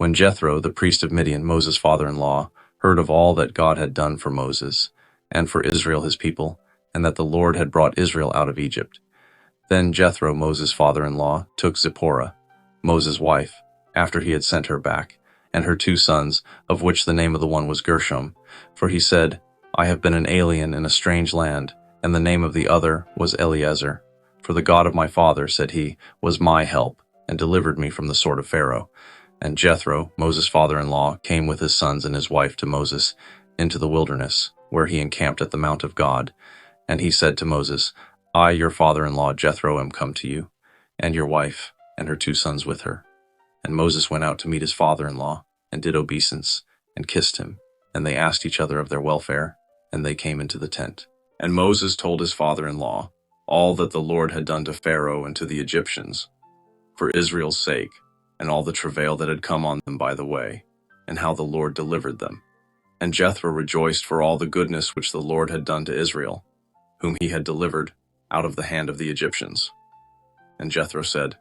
When Jethro, the priest of Midian, Moses' father-in-law, heard of all that God had done for Moses and for Israel his people, and that the Lord had brought Israel out of Egypt, then Jethro, Moses' father-in-law, took Zipporah, Moses' wife, after he had sent her back, and her 2 sons, of which the name of the one was Gershom, for he said, I have been an alien in a strange land, and the name of the other was Eliezer. For the God of my father, said he, was my help, and delivered me from the sword of Pharaoh. And Jethro, Moses' father-in-law, came with his sons and his wife to Moses into the wilderness, where he encamped at the mount of God. And he said to Moses, I, your father-in-law Jethro, am come to you, and your wife, and her 2 sons with her. And Moses went out to meet his father-in-law, and did obeisance, and kissed him. And they asked each other of their welfare, and they came into the tent. And Moses told his father-in-law all that the Lord had done to Pharaoh and to the Egyptians, for Israel's sake, and all the travail that had come on them by the way, and how the Lord delivered them. And Jethro rejoiced for all the goodness which the Lord had done to Israel, whom he had delivered out of the hand of the Egyptians. And Jethro said,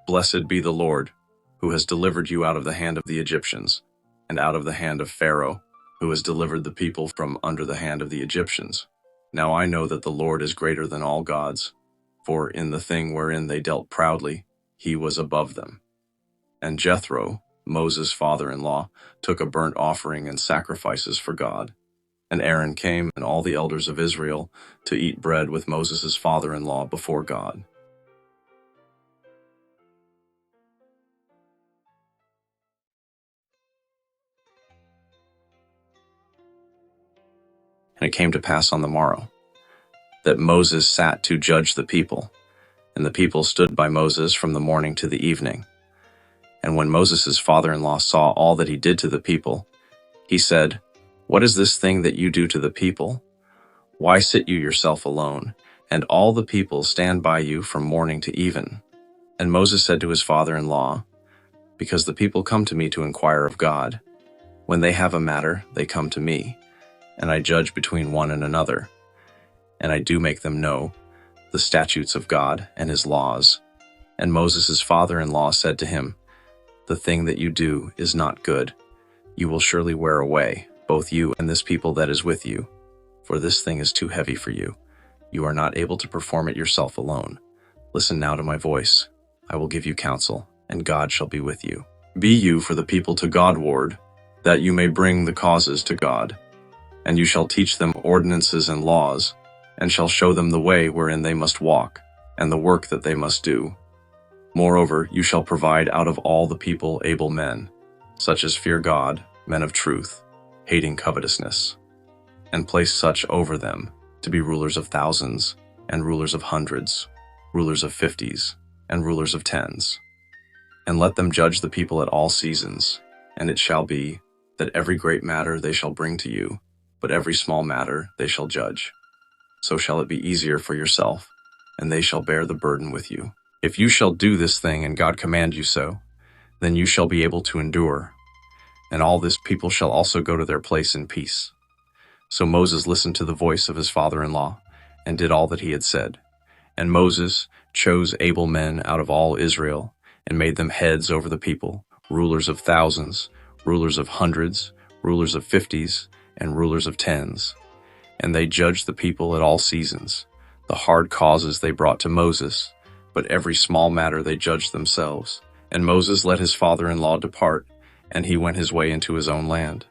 Blessed be the Lord, who has delivered you out of the hand of the Egyptians, and out of the hand of Pharaoh, who has delivered the people from under the hand of the Egyptians. Now I know that the Lord is greater than all gods, for in the thing wherein they dealt proudly, he was above them. And Jethro, Moses' father-in-law, took a burnt offering and sacrifices for God. And Aaron came, and all the elders of Israel, to eat bread with Moses' father-in-law before God. And it came to pass on the morrow, that Moses sat to judge the people, and the people stood by Moses from the morning to the evening. And when Moses' father-in-law saw all that he did to the people, he said, What is this thing that you do to the people? Why sit you yourself alone, and all the people stand by you from morning to even? And Moses said to his father-in-law, Because the people come to me to inquire of God. When they have a matter, they come to me, and I judge between one and another, and I do make them know the statutes of God and his laws. And Moses' father-in-law said to him, The thing that you do is not good. You will surely wear away, both you and this people that is with you, for this thing is too heavy for you. You are not able to perform it yourself alone. Listen now to my voice. I will give you counsel, and God shall be with you. Be you for the people to Godward, that you may bring the causes to God. And you shall teach them ordinances and laws, and shall show them the way wherein they must walk, and the work that they must do. Moreover, you shall provide out of all the people able men, such as fear God, men of truth, hating covetousness, and place such over them to be rulers of thousands, and rulers of hundreds, rulers of 50s, and rulers of 10s. And let them judge the people at all seasons, and it shall be that every great matter they shall bring to you, but every small matter they shall judge. So shall it be easier for yourself, and they shall bear the burden with you. If you shall do this thing and God command you so, then you shall be able to endure, and all this people shall also go to their place in peace. So Moses listened to the voice of his father-in-law, and did all that he had said. And Moses chose able men out of all Israel, and made them heads over the people, rulers of thousands, rulers of hundreds, rulers of 50s, and rulers of 10s. And they judged the people at all seasons. The hard causes they brought to Moses, but every small matter they judged themselves. And Moses let his father-in-law depart, and he went his way into his own land.